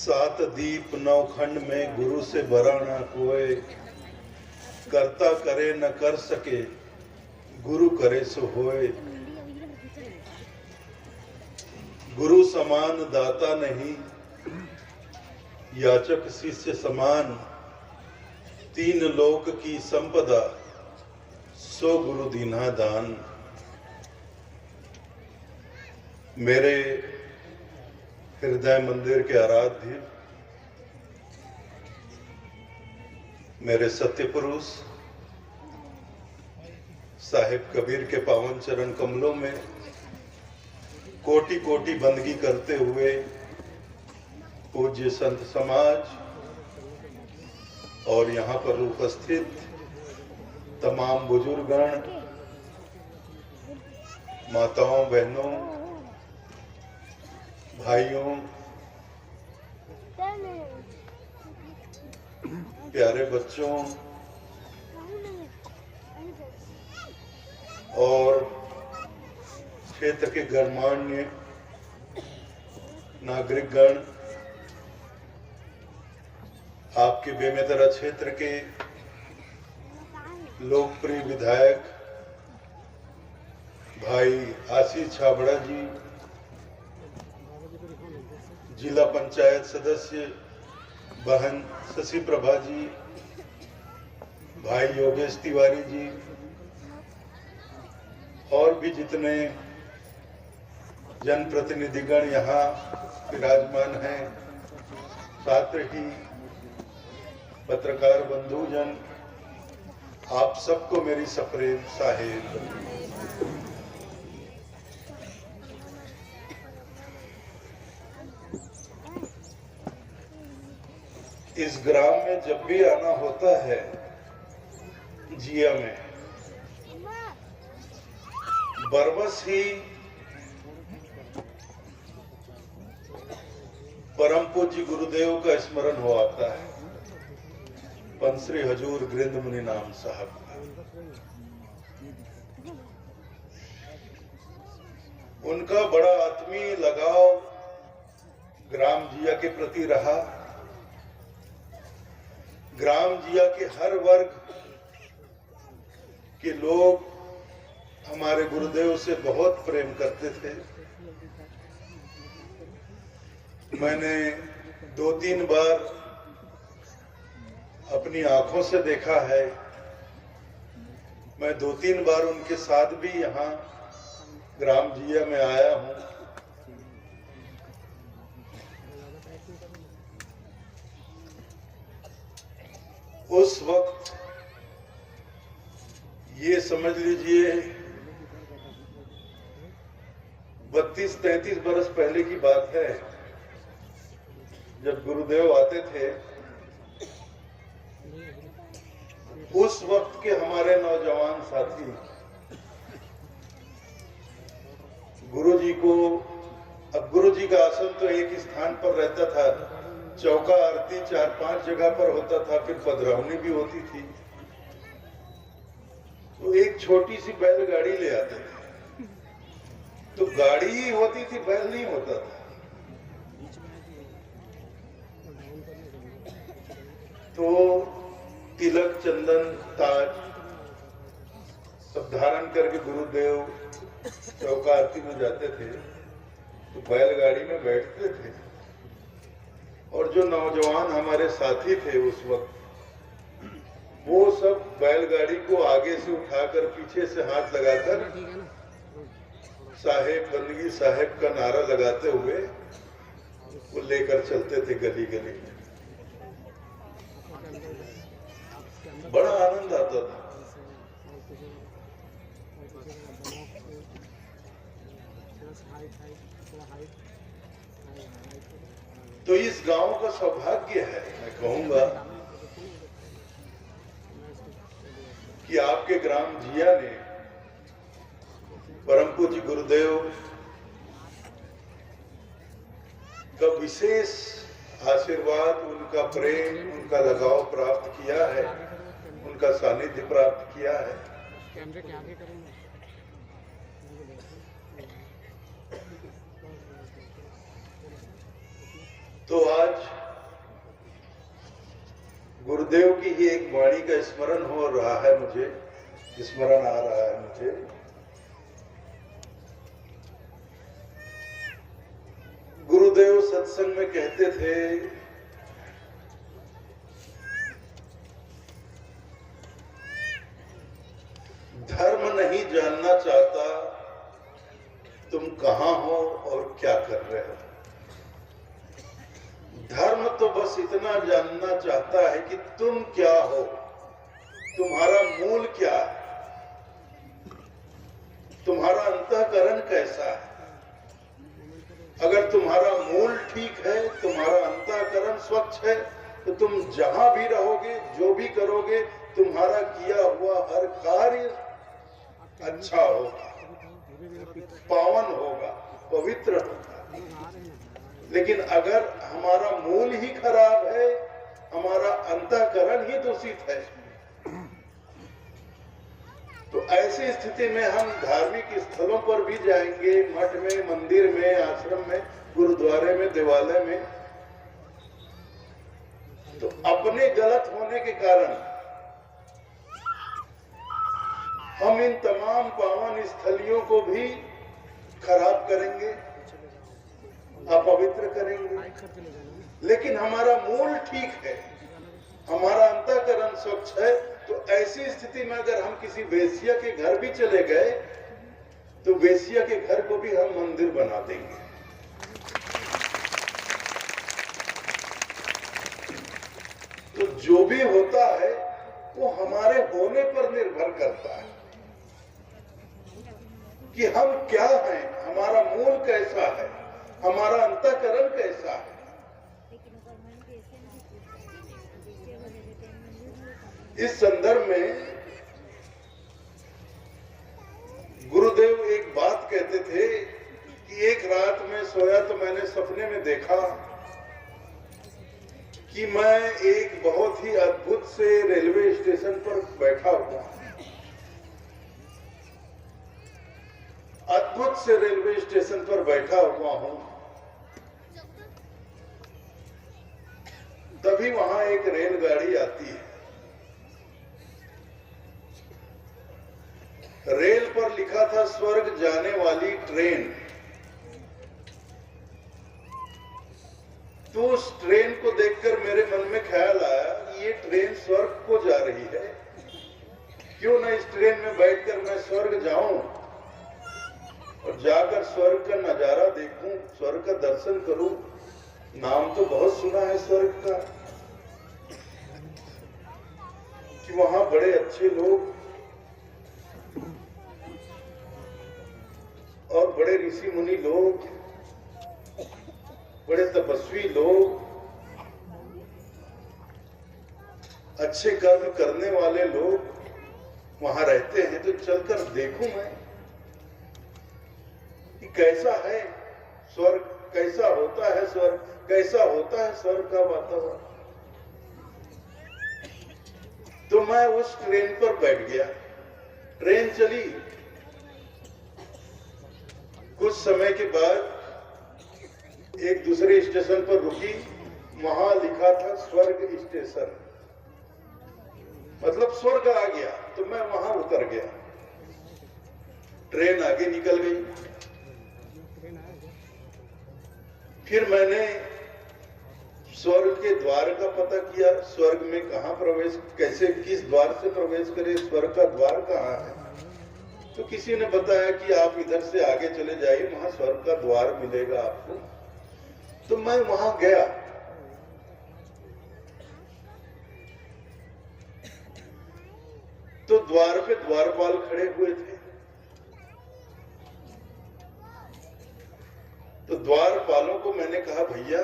सात दीप नौखंड में गुरु से भरा न कोय, करता करे न कर सके, गुरु करे सो होए। गुरु समान दाता नहीं, याचक शिष्य समान, तीन लोक की संपदा, सो गुरु दीन्हा दान। मेरे हृदय मंदिर के आराध्य, मेरे सत्य पुरुष साहिब कबीर के पावन चरण कमलों में कोटि कोटि बंदगी करते हुए पूज्य संत समाज और यहाँ पर उपस्थित तमाम बुजुर्गगण, माताओं, बहनों, भाइयों, प्यारे बच्चों और क्षेत्र के गणमान्य नागरिकगण, आपके बेमेतरा क्षेत्र के लोकप्रिय विधायक भाई आशीष छाबड़ा जी, जिला पंचायत सदस्य बहन शशि प्रभा जी, भाई योगेश तिवारी जी और भी जितने जनप्रतिनिधिगण यहाँ विराजमान हैं, साथ ही पत्रकार बंधुजन, आप सबको मेरी सप्रेम साहेब। इस ग्राम में जब भी आना होता है जिया में, बरबस ही परम पूज्य गुरुदेव का स्मरण हो आता है, पंसरी हजूर गृंद मुनि नाम साहब का। उनका बड़ा आत्मीय लगाव ग्राम जिया के प्रति रहा। ग्राम जिया के हर वर्ग के लोग हमारे गुरुदेव से बहुत प्रेम करते थे। मैंने 2-3 बार अपनी आंखों से देखा है। मैं 2-3 बार उनके साथ भी यहाँ ग्राम जिया में आया हूँ। उस वक्त ये समझ लीजिए 32-33 बरस पहले की बात है, जब गुरुदेव आते थे। उस वक्त के हमारे नौजवान साथी गुरुजी को, अब गुरुजी का आसन तो एक स्थान पर रहता था, चौका आरती 4-5 जगह पर होता था, फिर पधरावनी भी होती थी। तो एक छोटी सी बैलगाड़ी ले आते थे, तो गाड़ी ही होती थी, बैल नहीं होता था। तो तिलक, चंदन, ताज सब धारण करके गुरुदेव चौका आरती में जाते थे, तो बैलगाड़ी में बैठते थे। और जो नौजवान हमारे साथी थे उस वक्त, वो सब बैलगाड़ी को आगे से उठाकर पीछे से हाथ लगाकर साहेब बंदगी साहेब का नारा लगाते हुए वो लेकर चलते थे गली गली में। बड़ा आनंद आता था। तो इस गांव का सौभाग्य है, मैं कहूंगा, कि आपके ग्राम जिया ने परम पूज्य गुरुदेव का विशेष आशीर्वाद, उनका प्रेम, उनका लगाव प्राप्त किया है, उनका सानिध्य प्राप्त किया है। तो आज ही एक वाणी का स्मरण हो रहा है, मुझे स्मरण आ रहा है मुझे। गुरुदेव सत्संग में कहते थे, धर्म नहीं जानना चाहता तुम कहां हो और क्या कर रहे हो। धर्म तो बस इतना जानना चाहता है कि तुम क्या हो, तुम्हारा मूल क्या है, तुम्हारा अंतःकरण कैसा है। अगर तुम्हारा मूल ठीक है, तुम्हारा अंतःकरण स्वच्छ है, तो तुम जहां भी रहोगे, जो भी करोगे, तुम्हारा किया हुआ हर कार्य अच्छा होगा, पावन होगा, पवित्र होगा। लेकिन अगर हमारा मूल ही खराब है, हमारा अंतःकरण ही दूषित है, तो ऐसी स्थिति में हम धार्मिक स्थलों पर भी जाएंगे, मठ में, मंदिर में, आश्रम में, गुरुद्वारे में, देवालय में, तो अपने गलत होने के कारण हम इन तमाम पावन स्थलियों को भी खराब करेंगे, अपवित्र करेंगे। लेकिन हमारा मूल ठीक है, हमारा अंतःकरण स्वच्छ है, तो ऐसी स्थिति में अगर हम किसी वेश्या के घर भी चले गए, तो वेश्या के घर को भी हम मंदिर बना देंगे। तो जो भी होता है वो हमारे होने पर निर्भर करता है कि हम क्या हैं, हमारा मूल कैसा है, हमारा अंतःकरण कैसा है। इस संदर्भ में गुरुदेव एक बात कहते थे कि एक रात में सोया तो मैंने सपने में देखा कि मैं एक बहुत ही अद्भुत से रेलवे स्टेशन पर बैठा हुआ, अद्भुत से रेलवे स्टेशन पर बैठा हुआ हूं। तभी वहां एक रेलगाड़ी आती है। रेल पर लिखा था स्वर्ग जाने वाली ट्रेन। तो उस ट्रेन को देखकर मेरे मन में ख्याल आया कि ये ट्रेन स्वर्ग को जा रही है, क्यों न इस ट्रेन में बैठकर मैं स्वर्ग जाऊं और जाकर स्वर्ग का नजारा देखूं, स्वर्ग का दर्शन करूं। नाम तो बहुत सुना है स्वर्ग का कि वहां बड़े अच्छे लोग और बड़े ऋषि मुनि लोग, बड़े तपस्वी लोग, अच्छे कर्म करने वाले लोग वहां रहते हैं। तो चलकर देखूं मैं कि कैसा है स्वर्ग, कैसा होता है स्वर्ग, कैसा होता है स्वर्ग का वातावरण। तो मैं उस ट्रेन पर बैठ गया। ट्रेन चली। कुछ समय के बाद एक दूसरे स्टेशन पर रुकी, वहां लिखा था स्वर्ग स्टेशन, मतलब स्वर्ग आ गया। तो मैं वहां उतर गया। ट्रेन आगे निकल गई। फिर मैंने स्वर्ग के द्वार का पता किया, स्वर्ग में कहां प्रवेश, कैसे, किस द्वार से प्रवेश करें, स्वर्ग का द्वार कहां है। तो किसी ने बताया कि आप इधर से आगे चले जाइए, वहां स्वर्ग का द्वार मिलेगा आपको। तो मैं वहां गया। तो द्वार पे द्वारपाल खड़े हुए थे। तो द्वारपालों को मैंने कहा, भैया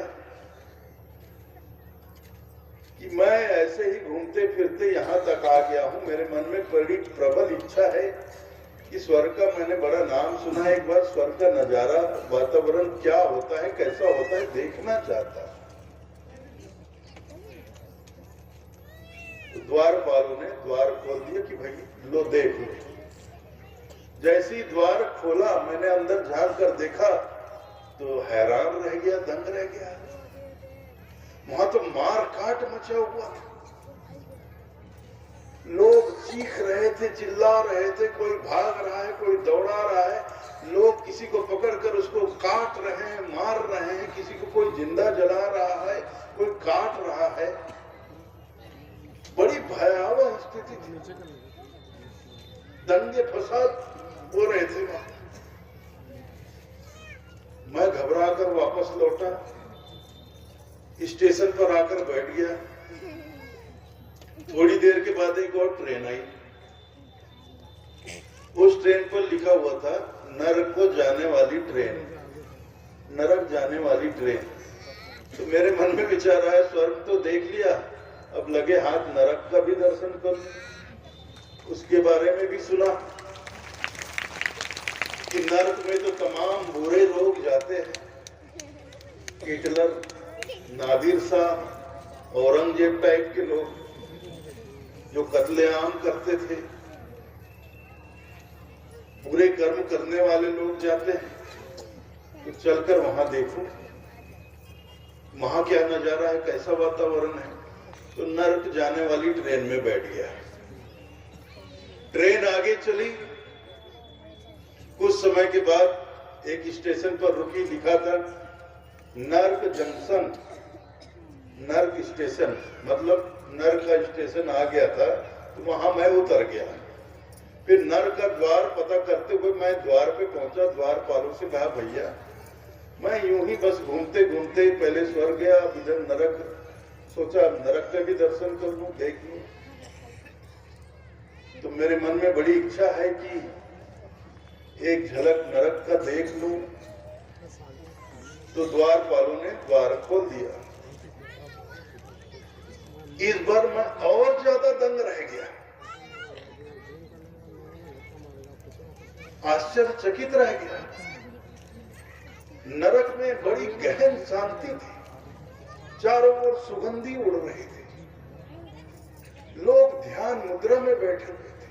कि मैं ऐसे ही घूमते फिरते यहां तक आ गया हूं, मेरे मन में बड़ी प्रबल इच्छा है कि स्वर्ग का मैंने बड़ा नाम सुना है, एक बार स्वर्ग का नजारा, वातावरण क्या होता है, कैसा होता है, देखना चाहता। तो द्वारपालों ने द्वार खोल दिया कि भाई लो देख लो। जैसे ही द्वार खोला, मैंने अंदर झांक कर देखा तो हैरान रह गया, दंग रह गया। वहां तो मार काट मचा हुआ था। लोग चीख रहे थे, चिल्ला रहे थे, कोई भाग रहा है, कोई दौड़ा रहा है, लोग किसी को पकड़कर उसको काट रहे हैं, मार रहे हैं, किसी को कोई जिंदा जला रहा है, कोई काट रहा है। बड़ी भयावह स्थिति थी, दंगे फसाद हो रहे थे वहां। मैं घबरा कर वापस लौटा, स्टेशन पर आकर बैठ गया। थोड़ी देर के बाद एक और ट्रेन आई। उस ट्रेन पर लिखा हुआ था नरक को जाने वाली ट्रेन, नरक जाने वाली ट्रेन। तो मेरे मन में विचार आया, स्वर्ग तो देख लिया, अब लगे हाथ नरक का भी दर्शन कर। उसके बारे में भी सुना कि नरक में तो तमाम बुरे लोग जाते हैं, हिटलर, नादिर शाह, औरंगजेब टाइप के लोग जो कत्लेआम करते थे, बुरे कर्म करने वाले लोग जाते हैं। तो चलकर वहां देखो वहां क्या नजारा है, कैसा वातावरण है। तो नरक जाने वाली ट्रेन में बैठ गया। ट्रेन आगे चली, कुछ समय के बाद एक स्टेशन पर रुकी, लिखा था नर्क जंक्शन, नर्क स्टेशन, मतलब नर्क का स्टेशन आ गया था। तो वहां मैं उतर गया। फिर नर्क का द्वार पता करते हुए मैं द्वार पे पहुंचा। द्वारपालों से कहा, भैया मैं यूं ही बस घूमते घूमते पहले स्वर्ग गया, अब इधर नरक, सोचा नरक का भी दर्शन कर लूं, देख लूं। तो मेरे मन में बड़ी इच्छा है कि एक झलक नरक का देख लूं। तो द्वारपालों ने द्वार खोल दिया। इस बार मैं और ज्यादा दंग रह गया, आश्चर्यचकित रह गया। नरक में बड़ी गहन शांति थी, चारों ओर सुगंधी उड़ रही थी, लोग ध्यान मुद्रा में बैठे हुए थे,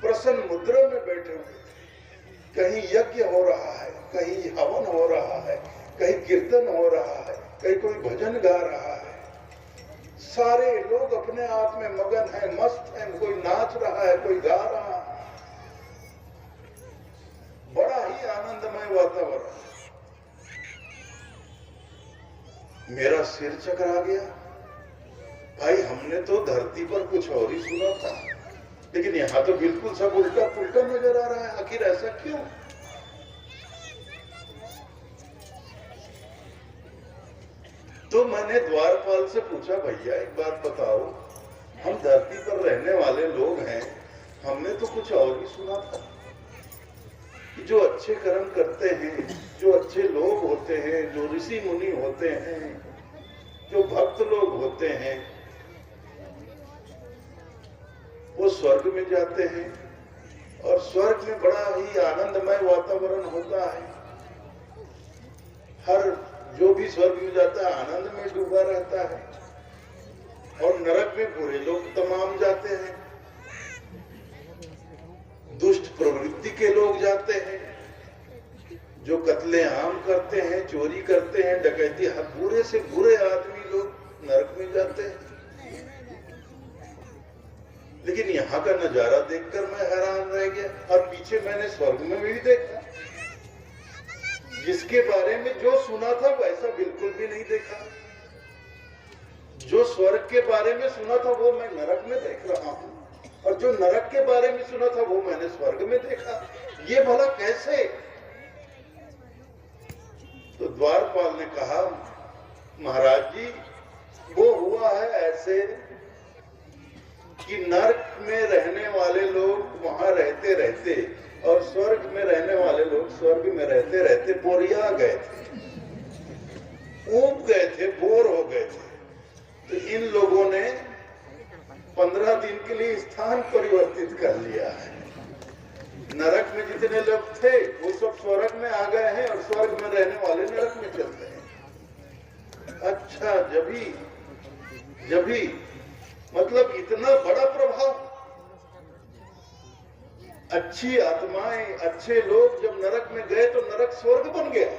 प्रसन्न मुद्रा में बैठे हुए थे। कहीं यज्ञ हो रहा है, कहीं हवन हो रहा है, कहीं कीर्तन हो रहा है, कहीं कोई भजन गा रहा है। सारे लोग अपने आप में मगन हैं, मस्त हैं, कोई नाच रहा है, कोई गा रहा है। बड़ा ही आनंदमय वातावरण। मेरा सिर चकरा गया। भाई हमने तो धरती पर कुछ और ही सुना था, लेकिन यहाँ तो बिल्कुल सब उल्टा पुल्टा नजर आ रहा है। आखिर ऐसा क्यों? तो मैंने द्वारपाल से पूछा, भैया एक बात बताओ, हम धरती पर रहने वाले लोग हैं, हमने तो कुछ और ही सुना था कि जो अच्छे कर्म करते हैं, जो अच्छे लोग होते हैं, जो ऋषि मुनि होते हैं, जो भक्त लोग होते हैं, वो स्वर्ग में जाते हैं और स्वर्ग में बड़ा ही आनंदमय वातावरण होता है। हर जो भी स्वर्ग में जाता है आनंद में डूबा रहता है। और नरक में बुरे लोग तमाम जाते हैं, दुष्ट प्रवृत्ति के लोग जाते हैं, जो कत्लेआम करते हैं, चोरी करते हैं, डकैती, हर बुरे से बुरे आदमी लोग नरक में जाते हैं। लेकिन यहाँ का नजारा देखकर मैं हैरान रह गया। और पीछे मैंने स्वर्ग में भी देखा, जिसके बारे में जो सुना था वैसा बिल्कुल भी नहीं देखा। जो स्वर्ग के बारे में सुना था वो मैं नरक में देख रहा हूं, और जो नरक के बारे में सुना था वो मैंने स्वर्ग में देखा। ये भला कैसे? तो द्वारपाल ने कहा, महाराज जी वो हुआ है ऐसे कि नरक में रहने वाले लोग वहां रहते रहते और स्वर्ग में रहने वाले लोग स्वर्ग में रहते रहते बोरिया गए थे, ऊब गए थे, बोर हो गए थे। तो इन लोगों ने 15 दिन के लिए स्थान परिवर्तित कर लिया है। नरक में जितने लोग थे वो सब स्वर्ग में आ गए हैं और स्वर्ग में रहने वाले नरक में चल रहे हैं। अच्छा, जभी मतलब इतना बड़ा प्रभाव। अच्छी आत्माएं, अच्छे लोग जब नरक में गए तो नरक स्वर्ग बन गया।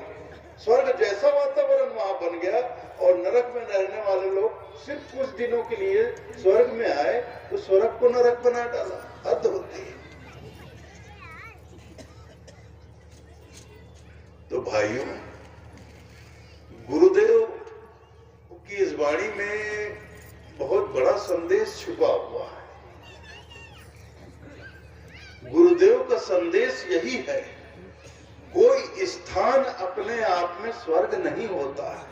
स्वर्ग जैसा वातावरण वहां बन गया और नरक में रहने वाले लोग सिर्फ कुछ दिनों के लिए स्वर्ग में आए तो स्वर्ग को नरक बना डाला। हद होती है। तो भाइयों, गुरुदेव की इस वाणी में बहुत बड़ा संदेश छुपा हुआ है। गुरुदेव का संदेश यही है, कोई स्थान अपने आप में स्वर्ग नहीं होता है,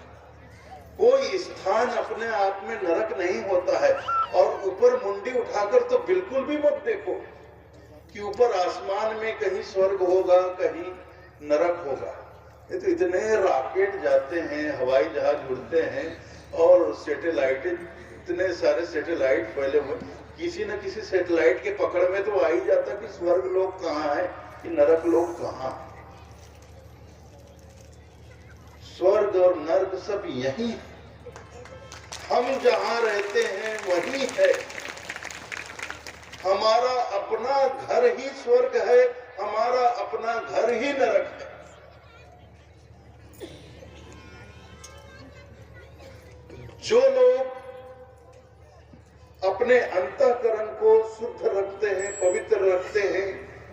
कोई स्थान अपने आप में नरक नहीं होता है। और ऊपर मुंडी उठाकर तो बिल्कुल भी मत देखो कि ऊपर आसमान में कहीं स्वर्ग होगा कहीं नरक होगा। ये तो इतने रॉकेट जाते हैं, हवाई जहाज उड़ते हैं और सैटेलाइट, इतने सारे सैटेलाइट फैले हुए, किसी न किसी सैटेलाइट के पकड़ में तो आ ही जाता कि स्वर्ग लोग कहाँ है कि नरक लोग कहाँ है। स्वर्ग और नर्क सब यही है, हम जहां रहते हैं वही है। हमारा अपना घर ही स्वर्ग है, हमारा अपना घर ही नरक है। जो लोग अपने अंतःकरण को शुद्ध रखते हैं, पवित्र रखते हैं,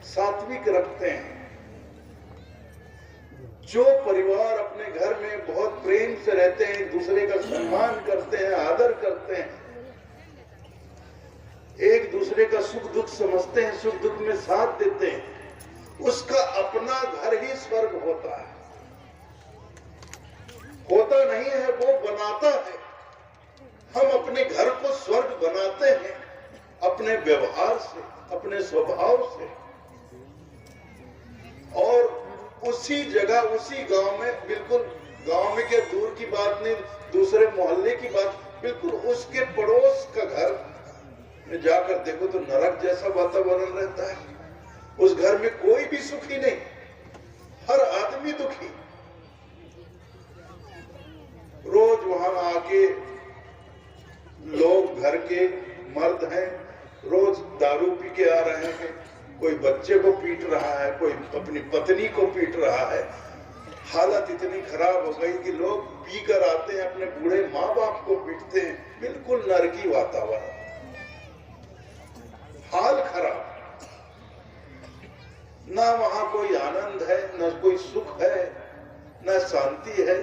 सात्विक रखते हैं, जो परिवार अपने घर में बहुत प्रेम से रहते हैं, दूसरे का सम्मान करते हैं, आदर करते हैं, एक दूसरे का सुख दुख समझते हैं, सुख दुख में साथ देते हैं, उसका अपना घर ही स्वर्ग होता है। होता नहीं है, वो बनाता है। हम अपने घर को स्वर्ग बनाते हैं अपने व्यवहार से, अपने स्वभाव से। और उसी जगह, उसी गांव में, बिल्कुल गांव में क्या दूर की बात नहीं, दूसरे मोहल्ले की बात, बिल्कुल उसके पड़ोस का घर में जाकर देखो तो नरक जैसा वातावरण रहता है। उस घर में कोई भी सुखी नहीं, हर आदमी दुखी। रोज वहां आके लोग, घर के मर्द हैं, रोज दारू पी के आ रहे हैं, कोई बच्चे को पीट रहा है, कोई अपनी पत्नी को पीट रहा है। हालत इतनी खराब हो गई कि लोग पी कर आते हैं, अपने बूढ़े माँ बाप को पीटते हैं। बिल्कुल नरकी वातावरण, हाल खराब। ना वहां कोई आनंद है, न कोई सुख है, न शांति है।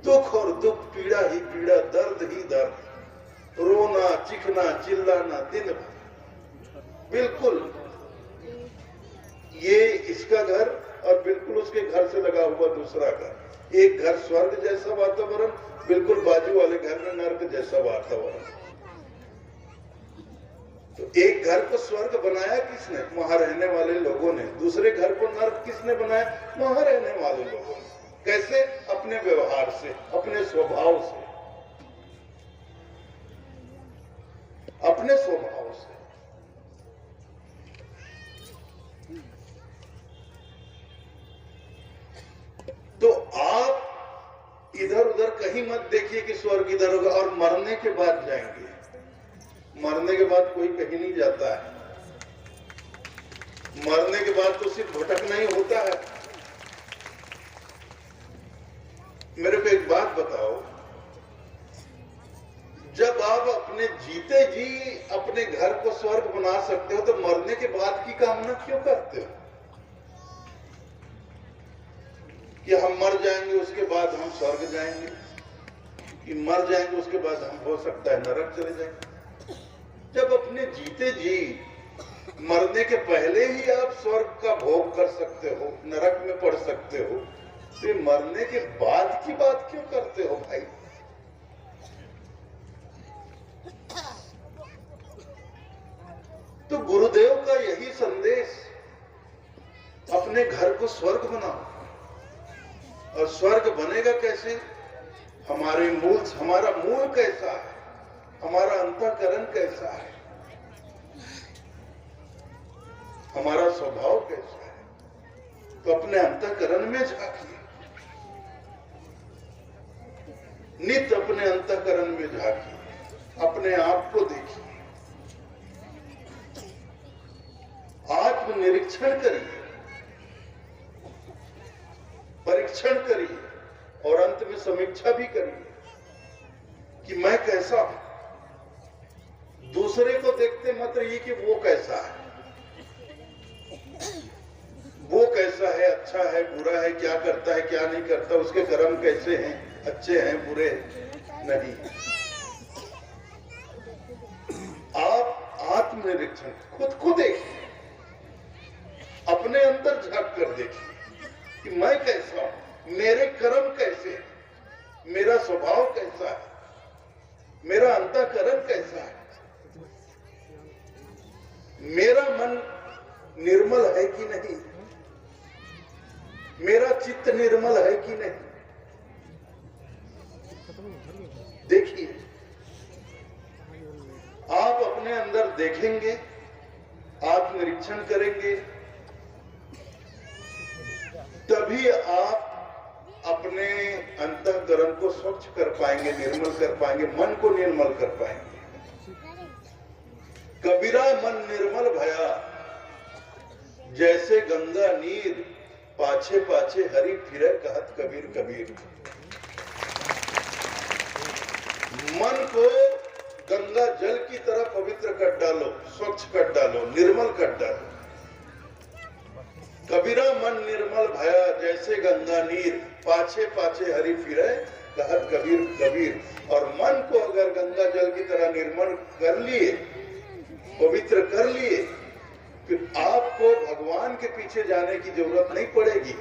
दुख और दुख, पीड़ा ही पीड़ा, दर्द ही दर्द, रोना, चिखना, चिल्लाना दिन भर। बिल्कुल ये इसका घर और बिल्कुल उसके घर से लगा हुआ दूसरा घर। एक घर स्वर्ग जैसा वातावरण, बिल्कुल बाजू वाले घर में नर्क जैसा वातावरण। तो एक घर को स्वर्ग बनाया किसने? वहां रहने वाले लोगों ने। दूसरे घर को नर्क किसने बनाया? वहां रहने वाले लोगों ने। कैसे? अपने व्यवहार से, अपने स्वभाव से, अपने स्वभाव से। तो आप इधर उधर कहीं मत देखिए कि स्वर्ग इधर होगा और मरने के बाद जाएंगे। मरने के बाद कोई कहीं नहीं जाता है। मरने के बाद तो सिर्फ भटकना ही होता है। मेरे को एक बात बताओ, जब आप अपने जीते जी अपने घर को स्वर्ग बना सकते हो तो मरने के बाद की कामना क्यों करते हो कि हम मर जाएंगे उसके बाद हम स्वर्ग जाएंगे, कि मर जाएंगे उसके बाद हम हो सकता है नरक चले जाएंगे। जब अपने जीते जी मरने के पहले ही आप स्वर्ग का भोग कर सकते हो, नरक में पड़ सकते हो, तो मरने के बाद की बात क्यों करते हो भाई? तो गुरुदेव का यही संदेश, अपने घर को स्वर्ग बनाओ। और स्वर्ग बनेगा कैसे? हमारे मूल, हमारा मूल कैसा है, हमारा अंतःकरण कैसा है, हमारा स्वभाव कैसा है। तो अपने अंतःकरण में झांकिए, नित्य अपने अंतःकरण में झांकिए, अपने आप को देखिए, आत्मनिरीक्षण करिए, परीक्षण करिए और अंत में समीक्षा भी करिए कि मैं कैसा हूं। दूसरे को देखते मत रहिए कि वो कैसा है, वो कैसा है, अच्छा है, बुरा है, क्या करता है, क्या नहीं करता, उसके कर्म कैसे हैं, अच्छे हैं, बुरे नहीं। आप आत्मनिरीक्षण खुद को देखिए, अपने अंदर झांक कर देखिए कि मैं कैसा हूं, मेरे कर्म कैसे हैं, मेरा स्वभाव कैसा है, मेरा अंतःकरण कैसा है, मेरा मन निर्मल है कि नहीं, मेरा चित्त निर्मल है कि नहीं। देखिए, आप अपने अंदर देखेंगे, आत्मनिरीक्षण करेंगे, तभी आप अपने अंतःकरण को स्वच्छ कर पाएंगे, निर्मल कर पाएंगे, मन को निर्मल कर पाएंगे। कबीरा मन निर्मल भया, जैसे गंगा नीर, पाछे पाछे हरि फिरे कहत कबीर कबीर। मन को गंगा जल की तरह पवित्र कर डालो, स्वच्छ कर डालो, निर्मल कर डालो। कबीरा मन निर्मल भया, जैसे गंगा नीर, पाछे पाछे हरि फिरे कहत कबीर कबीर। और मन को अगर गंगा जल की तरह निर्मल कर लिए, पवित्र कर लिए, फिर आपको भगवान के पीछे जाने की जरूरत नहीं पड़ेगी।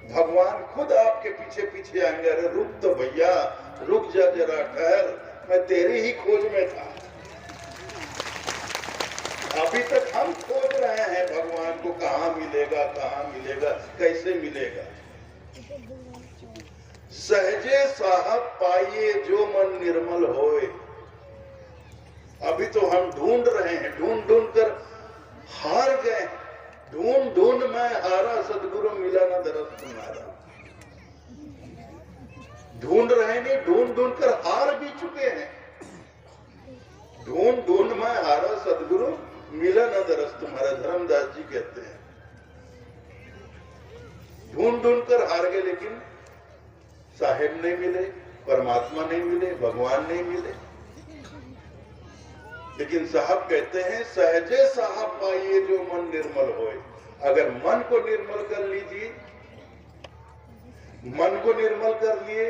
भगवान खुद आपके पीछे पीछे आएंगे। अरे रुक तो भैया, रुक जा जरा, ठहर, मैं तेरी ही खोज में था। अभी तक हम खोज रहे हैं भगवान को, कहाँ मिलेगा, कहाँ मिलेगा, कैसे मिलेगा। सहजे साहब पाइए जो मन निर्मल होए। अभी तो हम ढूंढ रहे हैं, ढूंढ ढूंढ कर हार गए। ढूंढ ढूंढ मैं हारा, सदगुरु मिला ना दरस तुम्हारा। ढूंढ रहे नहीं, ढूंढ ढूंढ कर हार भी चुके हैं। ढूंढ ढूंढ मैं हारा, सदगुरु मिला ना दरस तुम्हारा, धर्मदास जी कहते हैं। ढूंढ ढूंढ कर हार गए, लेकिन साहेब नहीं मिले, परमात्मा नहीं मिले, भगवान नहीं मिले। लेकिन साहब कहते हैं सहजे साहब पाइए जो मन निर्मल होए। अगर मन को निर्मल कर लीजिए, मन को निर्मल कर लिए,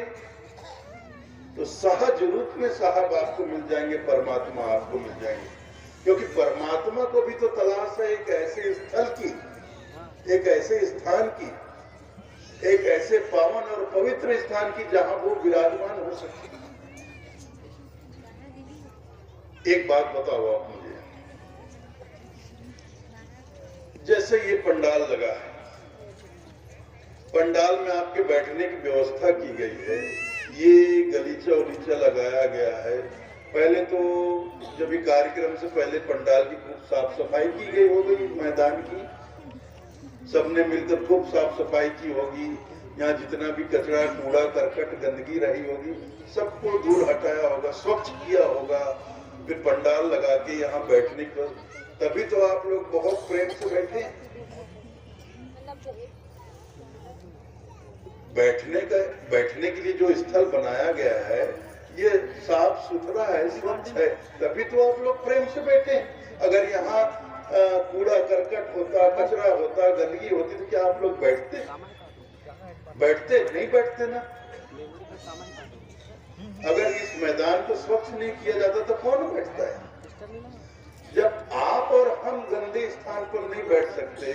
तो सहज रूप में साहब आपको मिल जाएंगे, परमात्मा आपको मिल जाएंगे। क्योंकि परमात्मा को भी तो तलाश है एक ऐसे स्थल की, एक ऐसे स्थान की, एक ऐसे पावन और पवित्र स्थान की जहां वो विराजमान हो सके। एक बात बताओ आप मुझे, जैसे ये पंडाल लगा है, पंडाल में आपके बैठने की व्यवस्था की गई है, ये गलीचा उलीचा लगाया गया है। पहले तो जब ये कार्यक्रम से पहले पंडाल की खूब साफ सफाई की गई होगी, मैदान की सबने मिलकर खूब साफ सफाई की होगी। यहाँ जितना भी कचरा, कूड़ा, करकट, गंदगी रही होगी, सबको दूर हटाया होगा, स्वच्छ किया होगा। फिर पंडाल लगा के यहाँ बैठने को, तभी तो आप लोग बहुत प्रेम से बैठे। बैठने के लिए जो स्थल बनाया गया है, ये साफ सुथरा है, स्वच्छ है, तभी तो आप लोग प्रेम से बैठे। अगर यहाँ कूड़ा करकट होता, कचरा होता, गंदगी होती, तो क्या आप लोग बैठते? नहीं बैठते ना। अगर इस मैदान को स्वच्छ नहीं किया जाता तो कौन बैठता है? जब आप और हम गंदे स्थान पर नहीं बैठ सकते,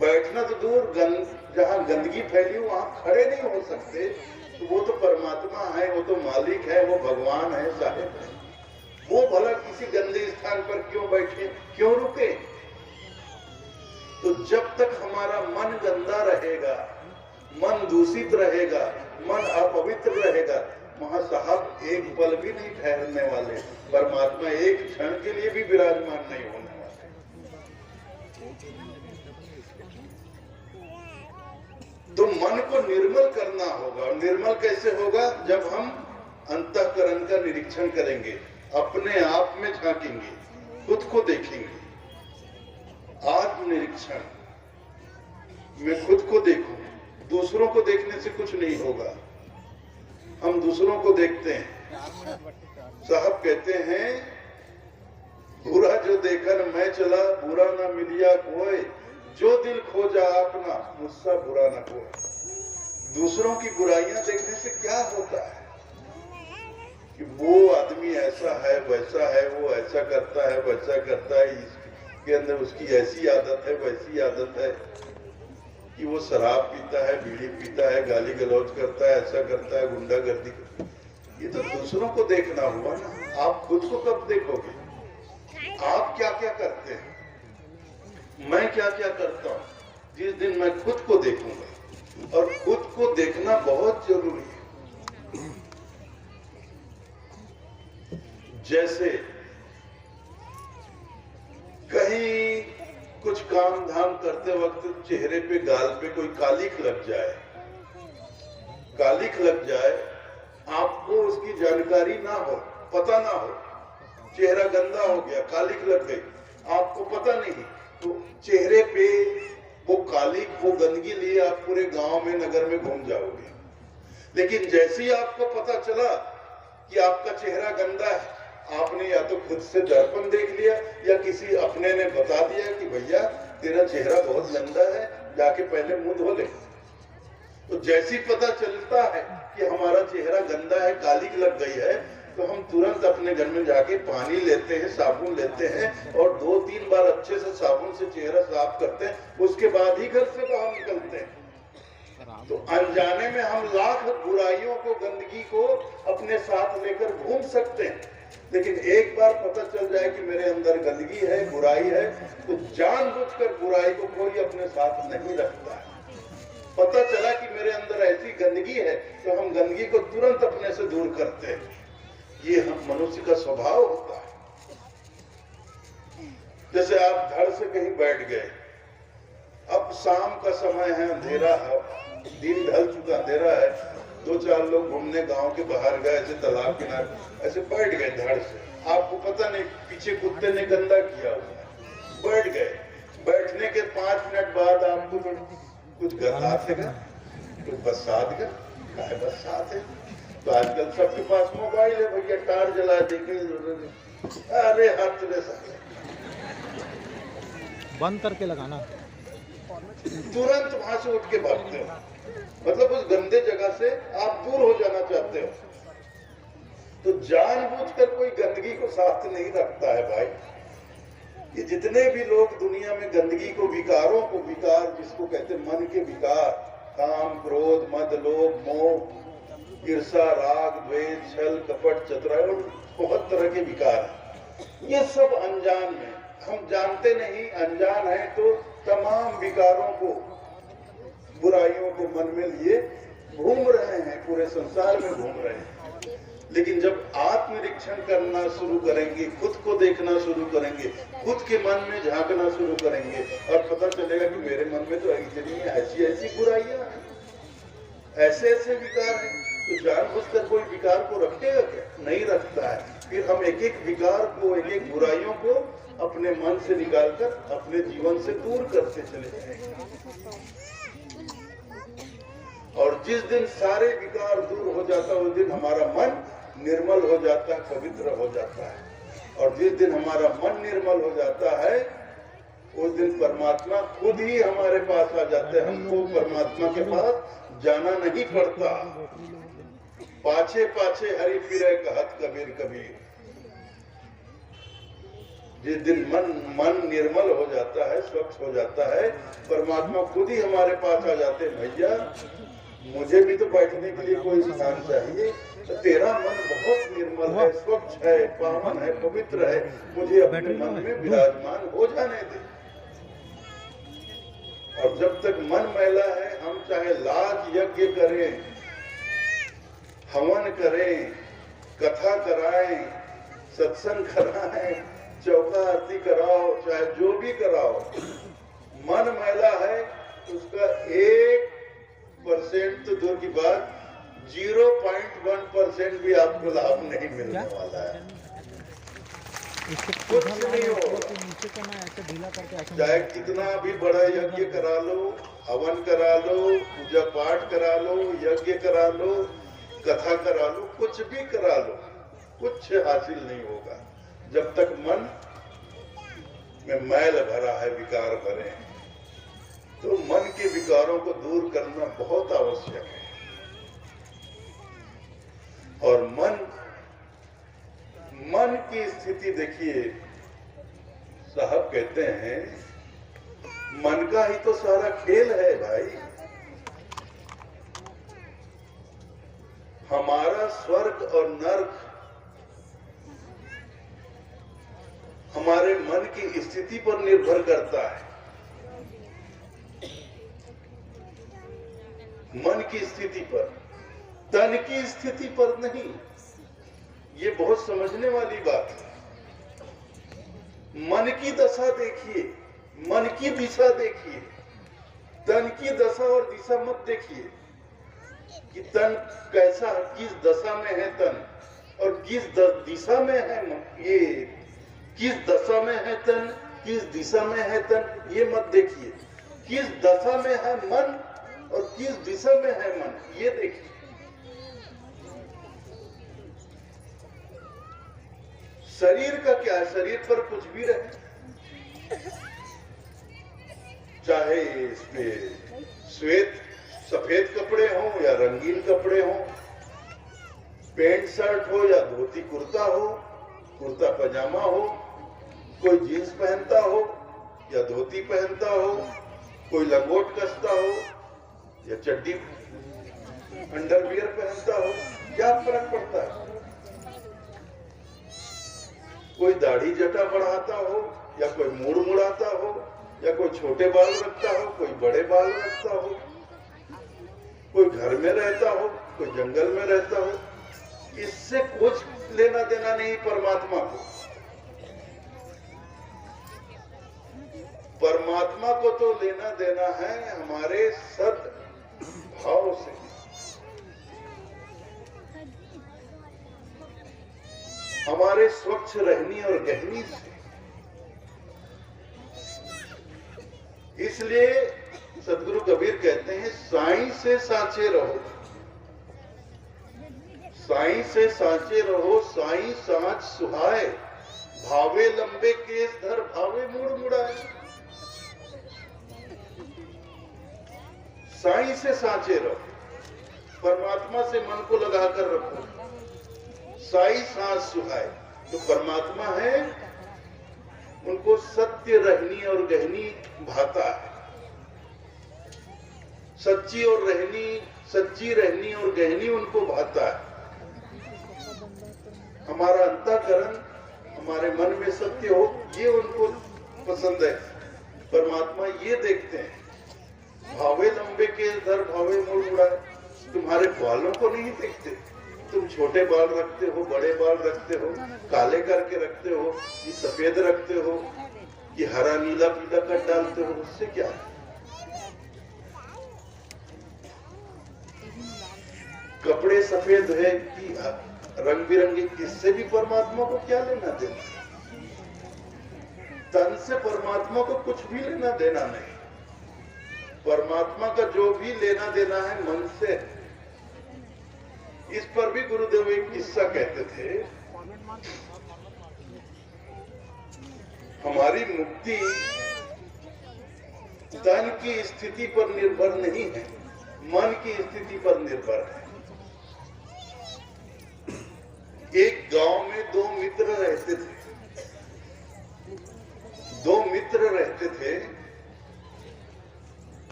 बैठना तो दूर, जहां गंदगी फैली वहां खड़े नहीं हो सकते, तो वो तो परमात्मा है, वो तो मालिक है, वो भगवान है, साहिब है। वो भला किसी गंदे स्थान पर क्यों बैठे, क्यों रुके? तो जब तक हमारा मन गंदा रहेगा, मन दूषित रहेगा, मन अपवित्र रहेगा, वहां साहब एक पल भी नहीं ठहरने वाले, परमात्मा एक क्षण के लिए भी विराजमान नहीं होने वाले। तो मन को निर्मल करना होगा। निर्मल कैसे होगा? जब हम अंतःकरण का निरीक्षण करेंगे, अपने आप में झांकेंगे, खुद को देखेंगे। आत्मनिरीक्षण मैं खुद को देखूं, दूसरों को देखने से कुछ नहीं होगा। हम दूसरों को देखते हैं। साहब कहते हैं बुरा जो देखा न मैं चला, बुरा ना मिलिया कोई, जो दिल खोजा अपना मुझसा बुरा ना कोई। दूसरों की बुराइयां देखने से क्या होता है कि वो आदमी ऐसा है, वैसा है, वो ऐसा करता है, वैसा करता है, इसके अंदर उसकी ऐसी आदत है, वैसी आदत है, कि वो शराब पीता है, बीड़ी पीता है, गाली गलौज करता है, ऐसा करता है, गुंडागर्दी करता है। ये तो दूसरों को देखना हुआ ना। आप खुद को कब देखोगे? आप क्या क्या करते हैं, मैं क्या क्या करता हूँ? जिस दिन मैं खुद को देखूंगा, और खुद को देखना बहुत जरूरी है। जैसे कहीं कुछ काम धाम करते वक्त चेहरे पे, गाल पे कोई कालिख लग जाए, कालिख लग जाए, आपको उसकी जानकारी ना हो, पता ना हो, चेहरा गंदा हो गया, कालिख लग गई, आपको पता नहीं, तो चेहरे पे वो कालिख, वो गंदगी लिए आप पूरे गांव में, नगर में घूम जाओगे। लेकिन जैसे ही आपको पता चला कि आपका चेहरा गंदा है, आपने या तो खुद से दर्पण देख लिया या किसी अपने ने बता दिया कि भैया तेरा चेहरा बहुत गंदा है, जाके पहले मुंह धो ले। तो जैसी पता चलता है कि हमारा चेहरा गंदा है, कालिख लग गई है, तो हम तुरंत अपने घर में जाके पानी लेते हैं, साबुन लेते हैं, और 2-3 बार अच्छे से साबुन से चेहरा साफ करते हैं, उसके बाद ही घर से बाहर निकलते हैं। तो अनजाने में हम लाख बुराइयों को, गंदगी को अपने साथ लेकर घूम सकते हैं। लेकिन एक बार पता चल जाए कि मेरे अंदर गंदगी है, बुराई है, तो जानबूझकर बुराई को कोई अपने साथ नहीं रखता है। पता चला कि मेरे अंदर ऐसी गंदगी है, तो हम गंदगी को तुरंत अपने से दूर करते हैं। ये हम मनुष्य का स्वभाव होता है। जैसे आप धड़ से कहीं बैठ गए, अब शाम का समय है, अंधेरा है, दिन ढल चुका, अंधेरा है, 2-4 लोग घूमने गांव के बाहर गए, ऐसे तालाब किनारे ऐसे बैठ गए धड़ से, आपको पता नहीं पीछे कुत्ते ने गंदा किया हुआ है, बैठ गए। बैठने के 5 मिनट बाद आपको कुछ गसात है, कुछ बरसात है, काय बरसात है। तो आजकल सबके पास मोबाइल है, भैया टार जला देखे, अरे हाथ रे साले, बंद करके लगाना, तुरंत वहां से उठ के भागते हो। मतलब उस गंदे जगह से आप दूर हो जाना चाहते हो। तो जानबूझकर कोई गंदगी को साथ नहीं रखता है भाई। ये जितने भी लोग दुनिया में गंदगी को, विकारों को, विकार जिसको कहते हैं मन के विकार, काम, क्रोध, मद, लोभ, मोह, ईर्षा, राग, द्वेष, छल, कपट, चतुराई, और बहुत तरह के विकार हैं। ये सब अनजान में, हम जानते नहीं, अनजान है, तो तमाम विकारों को, बुराइयों को मन में लिए घूम रहे हैं, पूरे संसार में घूम रहे हैं। लेकिन जब आत्मनिरीक्षण करना शुरू करेंगे, खुद को देखना शुरू करेंगे, खुद के मन में झांकना शुरू करेंगे, और पता चलेगा कि मेरे मन में तो इतनी ऐसी ऐसी बुराइयां हैं, ऐसे ऐसे विकार हैं, तो जानबूझकर कोई विकार को रखेगा क्या? नहीं रखता है। फिर हम एक एक विकार को, एक एक बुराइयों को अपने मन से निकालकर अपने जीवन से दूर करते चले जाएंगे। और जिस दिन सारे विकार दूर हो जाता है, उस दिन हमारा मन निर्मल हो जाता है, पवित्र हो जाता है। और जिस दिन हमारा मन निर्मल हो जाता है, उस दिन परमात्मा खुद ही हमारे पास आ जाते हैं। हमको परमात्मा के पास जाना नहीं पड़ता। पाछे पाछे हरि फिरे कहत कबीर कबीर। जिस दिन मन निर्मल हो जाता है, स्वच्छ हो जाता है, परमात्मा खुद ही हमारे पास आ जाते हैं। भैया मुझे भी तो बैठने के लिए कोई स्थान चाहिए, तो तेरा मन बहुत निर्मल है, स्वच्छ है, पावन है, पवित्र है, मुझे अपने मन में विराजमान हो जाने दे। और जब तक मन मैला है, हम चाहे लाख यज्ञ करें, हवन करें, कथा कराएं, सत्संग कराएं, चौका आरती कराओ, चाहे जो भी कराओ, मन मैला है, उसका 1% तो दूर की बात, 0.1% भी आपको लाभ नहीं मिलने वाला है। कुछ नहीं होगा। चाहे कितना भी बड़ा यज्ञ करा लो, हवन करा लो, पूजा पाठ करा लो, यज्ञ करा लो, कथा करा लो, कुछ भी करा लो, कुछ हासिल नहीं होगा जब तक मन में मैल भरा है, विकार भरे हैं। तो मन के विकारों को दूर करना बहुत आवश्यक है। और मन की स्थिति देखिए, साहब कहते हैं मन का ही तो सारा खेल है भाई। हमारा स्वर्ग और नर्क हमारे मन की स्थिति पर निर्भर करता है। मन की स्थिति पर, तन की स्थिति पर नहीं। ये बहुत समझने वाली बात है। मन की दशा देखिए, मन की दिशा देखिए, तन की दशा और दिशा मत देखिए कि तन कैसा, किस दशा में है तन और किस दिशा में है ये, किस दशा में है तन, किस दिशा में है तन, ये मत देखिए। किस दशा में है मन और किस दिशा में है मन, ये देखिए। शरीर का क्या है, शरीर पर कुछ भी रहे, चाहे इस पे श्वेत सफेद कपड़े हो या रंगीन कपड़े हो, पैंट शर्ट हो या धोती कुर्ता हो, कुर्ता पजामा हो, कोई जीन्स पहनता हो या धोती पहनता हो, कोई लंगोट कसता हो या चड्डी अंडरवियर पहनता हो, क्या फर्क पड़ता है? कोई दाढ़ी जटा बढ़ाता हो या कोई मुड़ मुड़ाता हो, या कोई छोटे बाल रखता हो, कोई बड़े बाल रखता हो, कोई घर में रहता हो, कोई जंगल में रहता हो, इससे कुछ लेना देना नहीं परमात्मा को। परमात्मा को तो लेना देना है हमारे सद्भाव से। हमारे स्वच्छ रहनी और गहनी से। इसलिए सदगुरु कबीर कहते हैं, साईं से सांचे रहो, साईं से सांचे रहो, साईं सांच सुहाए, भावे लंबे केस धर, भावे मुड़ मुड़ाए। साईं से सांचे रहो, परमात्मा से मन को लगाकर रखो। साईं सांच सुहाए, तो परमात्मा है, उनको सत्य रहनी और गहनी भाता है। सच्ची और रहनी, सच्ची रहनी और गहनी उनको भाता है। हमारा अंतःकरण, हमारे मन में सत्य हो, ये उनको पसंद है। परमात्मा ये देखते हैं, भावे लंबे के धर, भावे मुड़ मुड़ाए। तुम्हारे बालों को नहीं देखते, तुम छोटे बाल रखते हो, बड़े बाल रखते हो, काले करके रखते हो, कि सफेद रखते हो, कि हरा नीला पीला कर डालते हो, उससे क्या है? कपड़े सफेद है कि रंग बिरंगे, किससे भी परमात्मा को क्या लेना देना? तन से परमात्मा को कुछ भी लेना देना नहीं। परमात्मा का जो भी लेना देना है मन से। इस पर भी गुरुदेव एक किस्सा कहते थे, हमारी मुक्ति तन की स्थिति पर निर्भर नहीं है, मन की स्थिति पर निर्भर है। एक गांव में दो मित्र रहते थे। दो मित्र रहते थे।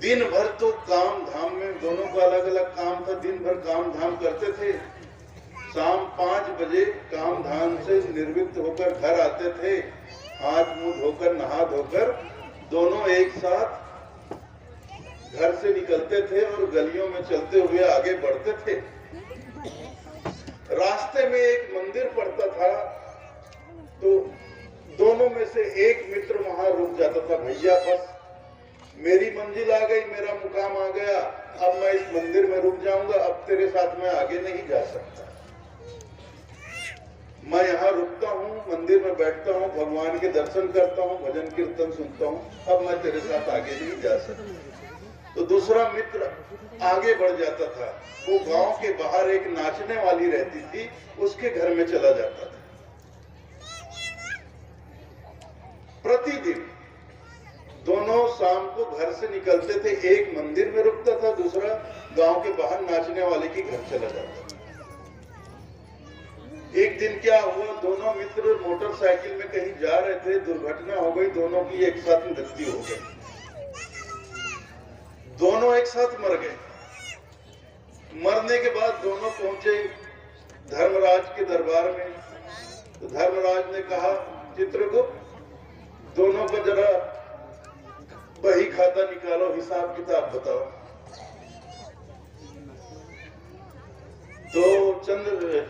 दिन भर तो काम धाम में, दोनों का अलग अलग काम था, दिन भर काम धाम करते थे। शाम 5 बजे काम धाम से निर्वित होकर घर आते थे, हाथ मुंह धोकर, नहा धोकर दोनों एक साथ घर से निकलते थे और गलियों में चलते हुए आगे बढ़ते थे। रास्ते में एक मंदिर पड़ता था, तो दोनों में से एक मित्र वहां रुक जाता था, भैया बस मेरी मंजिल आ गई, मेरा मुकाम आ गया, अब मैं इस मंदिर में रुक जाऊंगा, अब तेरे साथ मैं आगे नहीं जा सकता। मैं यहाँ रुकता हूँ, मंदिर में बैठता हूँ, भगवान के दर्शन करता हूँ, भजन कीर्तन सुनता हूँ, अब मैं तेरे साथ आगे नहीं जा सकता। तो दूसरा मित्र आगे बढ़ जाता था। वो गांव के बाहर एक नाचने वाली रहती थी, उसके घर में चला जाता था। प्रतिदिन दोनों शाम को घर से निकलते थे, एक मंदिर में रुकता था, दूसरा गांव के बाहर नाचने वाले के घर चला जाता था। एक दिन क्या हुआ, दोनों मित्र मोटरसाइकिल में कहीं जा रहे थे, दुर्घटना हो गई, दोनों की एक साथ मृत्यु हो गई, दोनों एक साथ मर गए। मरने के बाद दोनों पहुंचे धर्मराज के दरबार में। तो धर्मराज ने कहा, चित्रगुप्त, दोनों को जरा बही खाता निकालो, हिसाब किताब बताओ। तो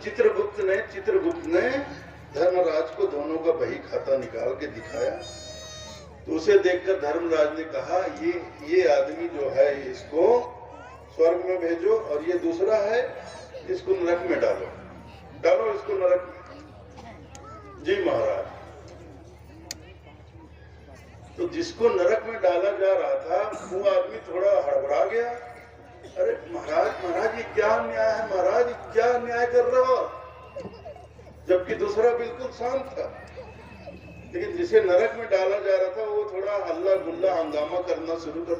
चित्रगुप्त ने धर्मराज को दोनों का बही खाता निकाल के दिखाया। तो उसे देखकर धर्मराज ने कहा, ये आदमी जो है इसको स्वर्ग में भेजो, और ये दूसरा है इसको नरक में डालो इसको नरक में। जी महाराज। तो जिसको नरक में डाला जा रहा था वो आदमी थोड़ा हड़बड़ा गया। अरे महाराज ये क्या न्याय है, महाराज ये क्या न्याय कर रहे हो, जबकि दूसरा बिल्कुल शांत था। लेकिन जिसे नरक में डाला जा रहा था वो थोड़ा हल्ला गुल्ला हंगामा करना शुरू कर।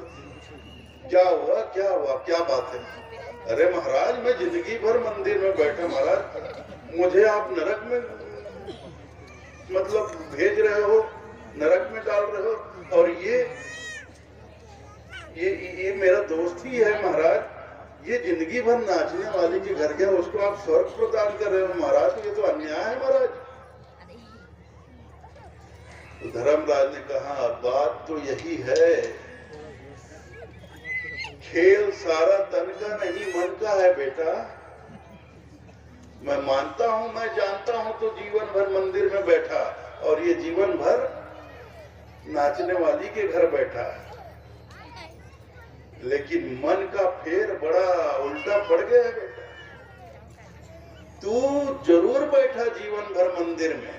क्या हुआ क्या बात है? अरे महाराज, मैं जिंदगी भर मंदिर में बैठा, महाराज मुझे आप नरक में मतलब भेज रहे हो, नरक में डाल रहे हो, और ये मेरा दोस्त ही है महाराज, ये जिंदगी भर नाचने वाली के घर गया, उसको आप स्वर्ग प्रदान कर रहे हो महाराज, ये तो अन्याय है महाराज। तो धर्मराज ने कहा, बात तो यही है, खेल सारा तन का नहीं मन का है बेटा। मैं मानता हूं, मैं जानता हूं, तो जीवन भर मंदिर में बैठा और ये जीवन भर नाचने वाली के घर बैठा है, लेकिन मन का फेर बड़ा उल्टा पड़ गया है बेटा। तू जरूर बैठा जीवन भर मंदिर में,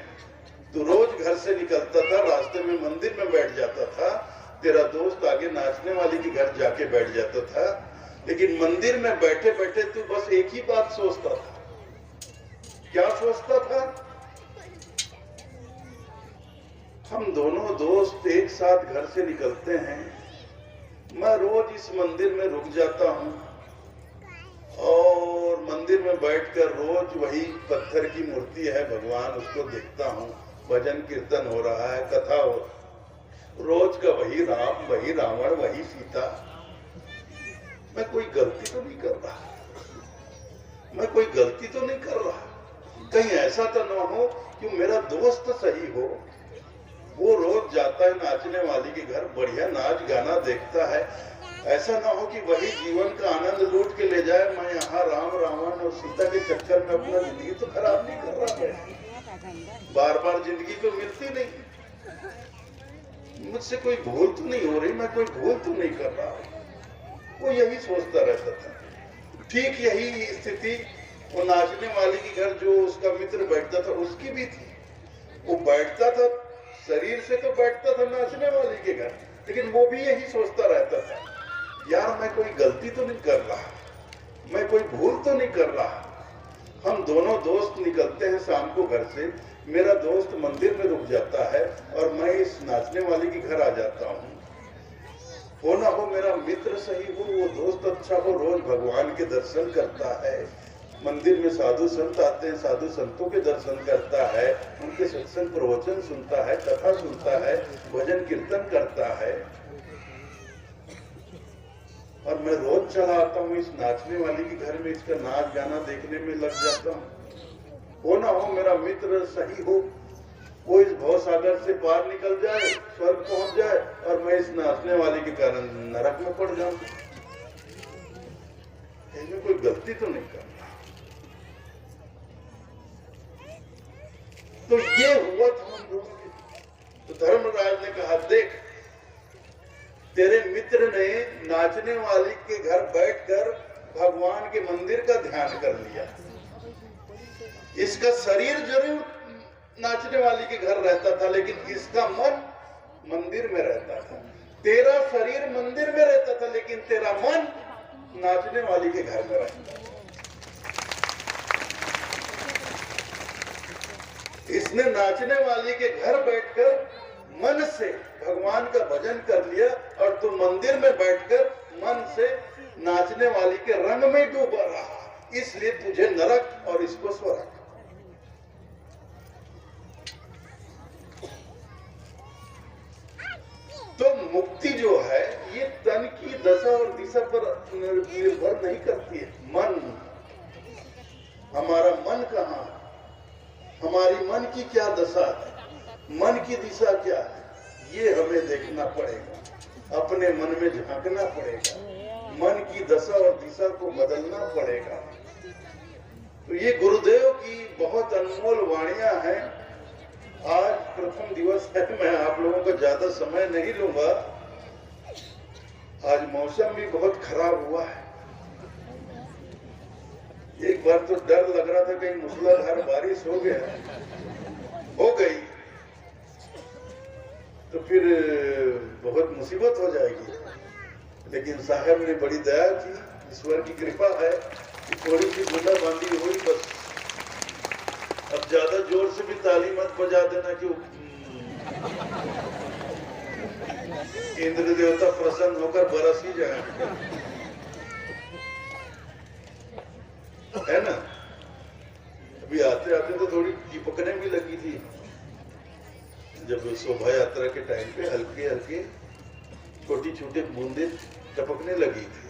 तू रोज घर से निकलता था, रास्ते में मंदिर में बैठ जाता था, तेरा दोस्त आगे नाचने वाली के घर जाके बैठ जाता था, लेकिन मंदिर में बैठे बैठे तू बस एक ही बात सोचता था। क्या सोचता था? हम दोनों दोस्त एक साथ घर से निकलते हैं, मैं रोज इस मंदिर में रुक जाता हूँ और मंदिर में बैठकर रोज वही पत्थर की मूर्ति है भगवान, उसको देखता हूँ, भजन कीर्तन हो रहा है, कथा हो, रोज का वही राम, वही रावण, वही सीता। मैं कोई गलती तो नहीं कर रहा, कहीं ऐसा तो ना हो कि मेरा दोस्त सही हो, वो रोज जाता है नाचने वाली के घर, बढ़िया नाच गाना देखता है, ऐसा ना हो कि वही जीवन का आनंद लूट के ले जाए, मैं यहाँ राम रावण और सीता के चक्कर में अपना जिंदगी तो खराब नहीं कर रहा है, बार बार जिंदगी तो मिलती नहीं, मुझसे कोई भूल तो नहीं हो रही, मैं कोई भूल तो नहीं कर रहा। वो यही सोचता रहता था। ठीक यही स्थिति वो नाचने वाली के घर जो उसका मित्र बैठता था उसकी भी थी। वो बैठता था, शरीर से तो बैठता था नाचने वाली के घर, लेकिन वो भी यही सोचता रहता था, यार मैं कोई गलती तो नहीं कर रहा, मैं कोई भूल तो नहीं कर रहा। हम दोनों दोस्त निकलते हैं शाम को घर से, मेरा दोस्त मंदिर में रुक जाता है और मैं इस नाचने वाली के घर आ जाता हूँ। हो ना हो मेरा मित्र सही हो, वो दोस्त अच्छा हो, रोज भगवान के दर्शन करता है, मंदिर में साधु संत आते हैं, साधु संतों के दर्शन करता है, उनके सत्संग प्रवचन सुनता है, कथा सुनता है, भजन कीर्तन करता है, और मैं रोज चला आता हूँ इस नाचने वाली के घर में, इसका नाच गाना देखने में लग जाता हूँ। हो ना हो मेरा मित्र सही हो, वो इस भव सागर से पार निकल जाए, स्वर्ग पहुंच जाए, और मैं इस नाचने वाली के कारण नरक में पड़ जाऊं। इसमें कोई गलती तो नहीं करना। तो ये हुआ था हम लोगों के। तो धर्मराज ने कहा, देख तेरे मित्र ने नाचने वाली के घर बैठकर भगवान के मंदिर का ध्यान कर लिया, इसका शरीर जरूर नाचने वाली के घर रहता था, लेकिन इसका मन मंदिर में रहता था। तेरा शरीर मंदिर में रहता था, लेकिन तेरा मन नाचने वाली के घर में रहता था। इसने नाचने वाली के घर बैठकर मन से भगवान का भजन कर लिया, और तू मंदिर में बैठकर मन से नाचने वाली के रंग में डूबा रहा, इसलिए तुझे नरक और इसको स्वर्ग। तो मुक्ति जो है ये तन की दशा और दिशा पर निर्भर नहीं करती है। मन, हमारा मन कहाँ है, हमारी मन की क्या दशा है, मन की दिशा क्या है, ये हमें देखना पड़ेगा, अपने मन में झांकना पड़ेगा, मन की दशा और दिशा को बदलना पड़ेगा। तो ये गुरुदेव की बहुत अनमोल वाणियां हैं। आज प्रथम दिवस है, मैं आप लोगों का ज्यादा समय नहीं लूंगा। आज मौसम भी बहुत खराब हुआ है। एक बार तो डर लग रहा था कहीं मूसलाधार बारिश हो गई तो फिर बहुत मुसीबत हो जाएगी, लेकिन साहब ने बड़ी दया की, ईश्वर की कृपा है कि थोड़ी सी बूंदाबांदी हुई बस। अब ज्यादा जोर से भी ताली मत बजा देना कि इंद्र देवता प्रसन्न होकर बरस ही जाए, है ना। अभी आते आते तो थोड़ी टिपकने भी लगी थी, जब शोभा यात्रा के टाइम पे हल्के हल्के छोटी छोटी बूंदे टपकने लगी थी,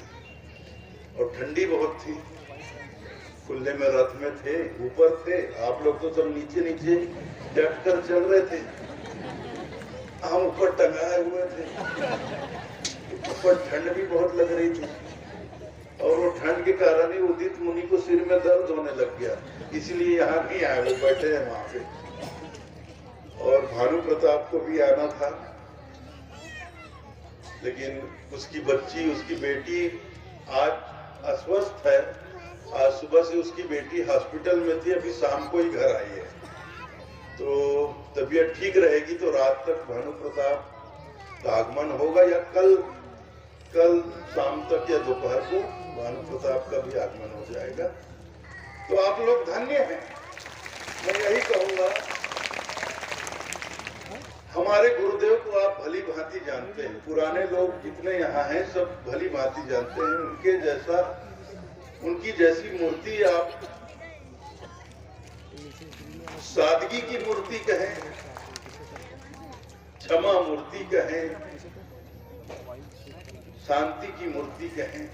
और ठंडी बहुत थी। खुले में रथ में थे, ऊपर थे, आप लोग तो सब नीचे नीचे डट कर चल रहे थे, हम ऊपर टंगाए हुए थे। ऊपर ठंड भी बहुत लग रही थी, और वो ठंड के कारण ही उदित मुनि को सिर में दर्द होने लग गया, इसलिए यहाँ नहीं आए, वो बैठे हैं वहां पे। और भानु प्रताप को भी आना था, लेकिन उसकी बच्ची, उसकी बेटी आज अस्वस्थ है। आज सुबह से उसकी बेटी हॉस्पिटल में थी, अभी शाम को ही घर आई है। तो तबीयत ठीक रहेगी तो रात तक भानु प्रताप का आगमन होगा, या कल शाम तक या दोपहर को भानु प्रताप का भी आगमन हो जाएगा। तो आप लोग धन्य हैं, मैं यही कहूंगा। हमारे गुरुदेव को आप भली भांति जानते हैं, पुराने लोग जितने यहाँ हैं सब भली भांति जानते हैं। उनकी जैसी मूर्ति आप सादगी की मूर्ति कहें, क्षमा मूर्ति कहें, शांति की मूर्ति कहें,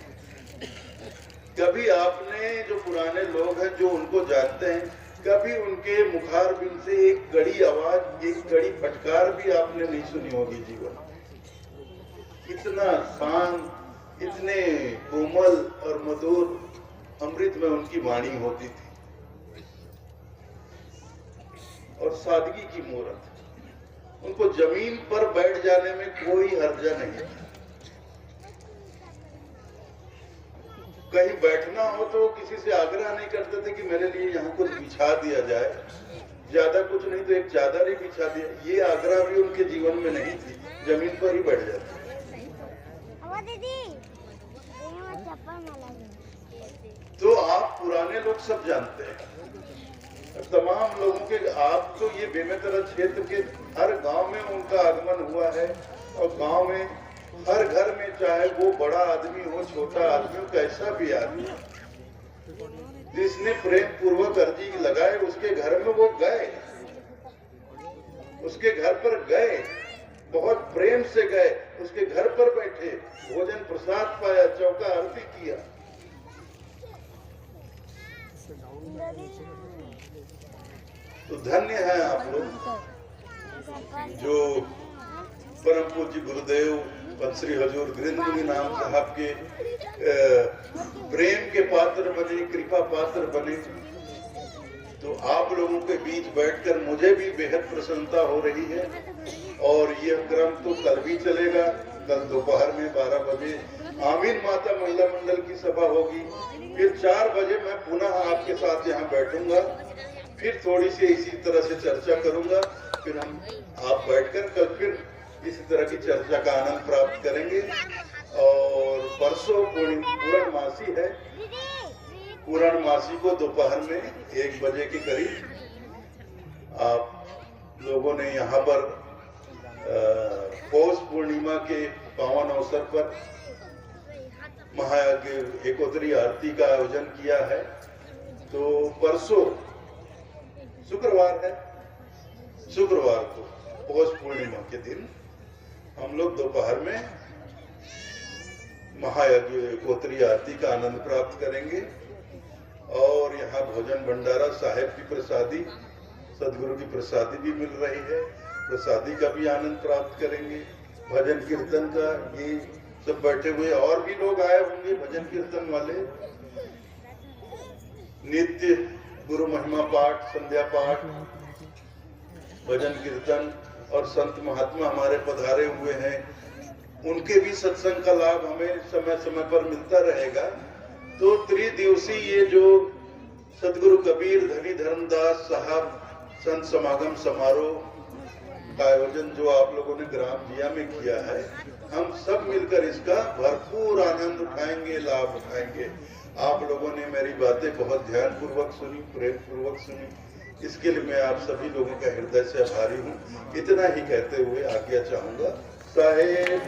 कभी आपने, जो पुराने लोग हैं जो उनको जानते हैं, कभी उनके मुखार बिन से एक कड़ी आवाज, एक कड़ी फटकार भी आपने नहीं सुनी होगी जीवन। इतना शांत, इतने कोमल और मधुर अमृत में उनकी वाणी होती थी, और सादगी की मूर्त। उनको जमीन पर बैठ जाने में कोई हर्जा नहीं था। कहीं बैठना हो तो किसी से आग्रह नहीं करते थे कि मेरे लिए यहाँ कुछ बिछा दिया जाए, ज्यादा कुछ नहीं तो एक चादर ही बिछा दिया, ये आग्रह भी उनके जीवन में नहीं थी, जमीन पर ही बैठ जाते। तो आप पुराने लोग सब जानते हैं, तमाम लोगों के, आप तो ये बेमेतरा क्षेत्र के हर गांव में उनका आगमन हुआ है, और गांव में हर घर में, चाहे वो बड़ा आदमी हो, छोटा आदमी हो, कैसा भी आदमी, जिसने प्रेम पूर्वक अर्जी लगाए उसके घर में वो गए, उसके घर पर गए, बहुत प्रेम से गए, उसके घर पर बैठे, भोजन प्रसाद पाया, चौका आरती किया। तो धन्य है आप लोग जो परम पूज्य गुरुदेव पंश्री हजूर गिरिंद मुनि नाम साहब के प्रेम के पात्र बने, कृपा पात्र बने। तो आप लोगों के बीच बैठकर मुझे भी बेहद प्रसन्नता हो रही है, और यह क्रम तो कल भी चलेगा। कल दोपहर में 12 बजे आमीन माता महिला मंडल की सभा होगी, फिर 4 बजे मैं पुनः आपके साथ यहाँ बैठूंगा फिर थोड़ी सी इसी तरह से चर्चा करूंगा, फिर हम आप बैठकर कल फिर इसी तरह की चर्चा का आनंद प्राप्त करेंगे। और परसों पूर्णमासी है। पूर्णमासी को दोपहर में 1 बजे के करीब आप लोगों ने यहाँ पर पौष पूर्णिमा के पावन अवसर पर महायज्ञ एकोत्तरी आरती का आयोजन किया है। तो परसों शुक्रवार है, शुक्रवार को पौष पूर्णिमा के दिन हम लोग दोपहर में महायज्ञ एकोत्तरी आरती का आनंद प्राप्त करेंगे। और यहाँ भोजन भंडारा, साहेब की प्रसादी, सदगुरु की प्रसादी भी मिल रही है, प्रसादी का भी आनंद प्राप्त करेंगे। भजन कीर्तन का ये सब बैठे हुए और भी लोग आए होंगे, भजन कीर्तन वाले, नित्य गुरु महिमा पाठ, संध्या पाठ, भजन कीर्तन और संत महात्मा हमारे पधारे हुए हैं, उनके भी सत्संग का लाभ हमें समय समय पर मिलता रहेगा। तो त्रिदिवसीय ये जो सदगुरु कबीर धनी धर्मदास साहब संत समागम समारोह का आयोजन जो आप लोगों ने ग्राम जिया में किया है, हम सब मिलकर इसका भरपूर आनंद उठाएंगे, लाभ उठाएंगे। आप लोगों ने मेरी बातें बहुत ध्यान पूर्वक सुनी, प्रेम पूर्वक सुनी, इसके लिए मैं आप सभी लोगों का हृदय से आभारी हूँ। इतना ही कहते हुए आज्ञा चाहूंगा। साहेब